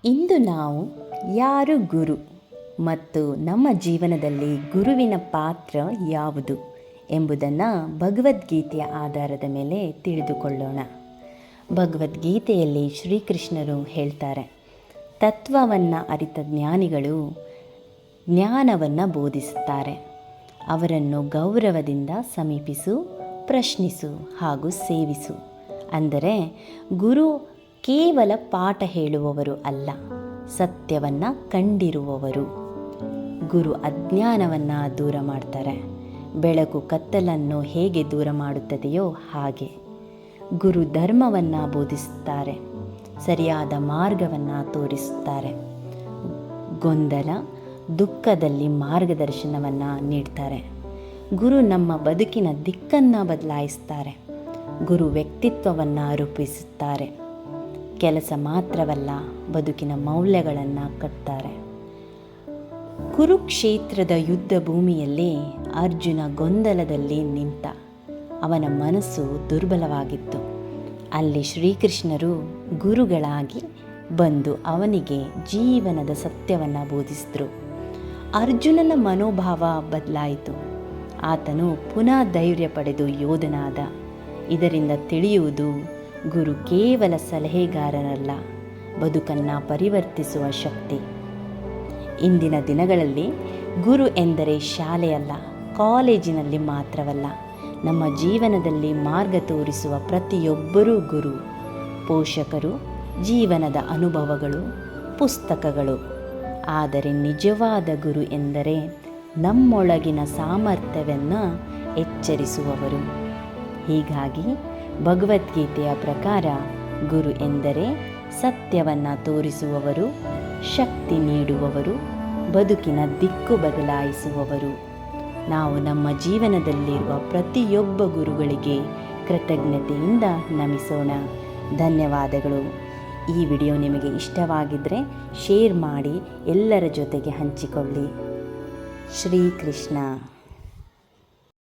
ಇಂದು ನಾವು ಯಾರು ಗುರು ಮತ್ತು ನಮ್ಮ ಜೀವನದಲ್ಲಿ ಗುರುವಿನ ಪಾತ್ರ ಯಾವುದು ಎಂಬುದನ್ನು ಭಗವದ್ಗೀತೆಯ ಆಧಾರದ ಮೇಲೆ ತಿಳಿದುಕೊಳ್ಳೋಣ. ಭಗವದ್ಗೀತೆಯಲ್ಲಿ ಶ್ರೀಕೃಷ್ಣರು ಹೇಳ್ತಾರೆ, ತತ್ವವನ್ನು ಅರಿತ ಜ್ಞಾನಿಗಳು ಜ್ಞಾನವನ್ನು ಬೋಧಿಸುತ್ತಾರೆ. ಅವರನ್ನು ಗೌರವದಿಂದ ಸಮೀಪಿಸು, ಪ್ರಶ್ನಿಸು ಹಾಗೂ ಸೇವಿಸು. ಅಂದರೆ ಗುರು ಕೇವಲ ಪಾಠ ಹೇಳುವವರು ಅಲ್ಲ, ಸತ್ಯವನ್ನು ಕಂಡಿರುವವರು. ಗುರು ಅಜ್ಞಾನವನ್ನು ದೂರ ಮಾಡ್ತಾರೆ. ಬೆಳಕು ಕತ್ತಲನ್ನು ಹೇಗೆ ದೂರ ಮಾಡುತ್ತದೆಯೋ ಹಾಗೆ ಗುರು ಧರ್ಮವನ್ನು ಬೋಧಿಸುತ್ತಾರೆ, ಸರಿಯಾದ ಮಾರ್ಗವನ್ನು ತೋರಿಸುತ್ತಾರೆ. ಗೊಂದಲ, ದುಃಖದಲ್ಲಿ ಮಾರ್ಗದರ್ಶನವನ್ನು ನೀಡ್ತಾರೆ. ಗುರು ನಮ್ಮ ಬದುಕಿನ ದಿಕ್ಕನ್ನು ಬದಲಾಯಿಸ್ತಾರೆ. ಗುರು ವ್ಯಕ್ತಿತ್ವವನ್ನು ರೂಪಿಸುತ್ತಾರೆ. ಕೆಲಸ ಮಾತ್ರವಲ್ಲ, ಬದುಕಿನ ಮೌಲ್ಯಗಳನ್ನು ಕಟ್ತಾರೆ. ಕುರುಕ್ಷೇತ್ರದ ಯುದ್ಧ ಭೂಮಿಯಲ್ಲಿ ಅರ್ಜುನ ಗೊಂದಲದಲ್ಲಿ ನಿಂತ. ಅವನ ಮನಸ್ಸು ದುರ್ಬಲವಾಗಿತ್ತು. ಅಲ್ಲಿ ಶ್ರೀಕೃಷ್ಣರು ಗುರುಗಳಾಗಿ ಬಂದು ಅವನಿಗೆ ಜೀವನದ ಸತ್ಯವನ್ನು ಬೋಧಿಸಿದರು. ಅರ್ಜುನನ ಮನೋಭಾವ ಬದಲಾಯಿತು. ಆತನು ಪುನಃ ಧೈರ್ಯ ಪಡೆದು ಯೋಧನಾದ. ಇದರಿಂದ ತಿಳಿಯುವುದು, ಗುರು ಕೇವಲ ಸಲಹೆಗಾರರಲ್ಲ, ಬದುಕನ್ನು ಪರಿವರ್ತಿಸುವ ಶಕ್ತಿ. ಇಂದಿನ ದಿನಗಳಲ್ಲಿ ಗುರು ಎಂದರೆ ಶಾಲೆಯಲ್ಲ, ಕಾಲೇಜಿನಲ್ಲಿ ಮಾತ್ರವಲ್ಲ, ನಮ್ಮ ಜೀವನದಲ್ಲಿ ಮಾರ್ಗ ತೋರಿಸುವ ಪ್ರತಿಯೊಬ್ಬರೂ ಗುರು. ಪೋಷಕರು, ಜೀವನದ ಅನುಭವಗಳು, ಪುಸ್ತಕಗಳು. ಆದರೆ ನಿಜವಾದ ಗುರು ಎಂದರೆ ನಮ್ಮೊಳಗಿನ ಸಾಮರ್ಥ್ಯವನ್ನು ಎಚ್ಚರಿಸುವವರು. ಹೀಗಾಗಿ ಭಗವದ್ಗೀತೆಯ ಪ್ರಕಾರ ಗುರು ಎಂದರೆ ಸತ್ಯವನ್ನು ತೋರಿಸುವವರು, ಶಕ್ತಿ ನೀಡುವವರು, ಬದುಕಿನ ದಿಕ್ಕು ಬದಲಾಯಿಸುವವರು. ನಾವು ನಮ್ಮ ಜೀವನದಲ್ಲಿರುವ ಪ್ರತಿಯೊಬ್ಬ ಗುರುಗಳಿಗೆ ಕೃತಜ್ಞತೆಯಿಂದ ನಮಿಸೋಣ. ಧನ್ಯವಾದಗಳು. ಈ ವಿಡಿಯೋ ನಿಮಗೆ ಇಷ್ಟವಾಗಿದ್ದರೆ ಶೇರ್ ಮಾಡಿ, ಎಲ್ಲರ ಜೊತೆಗೆ ಹಂಚಿಕೊಳ್ಳಿ. ಶ್ರೀಕೃಷ್ಣ.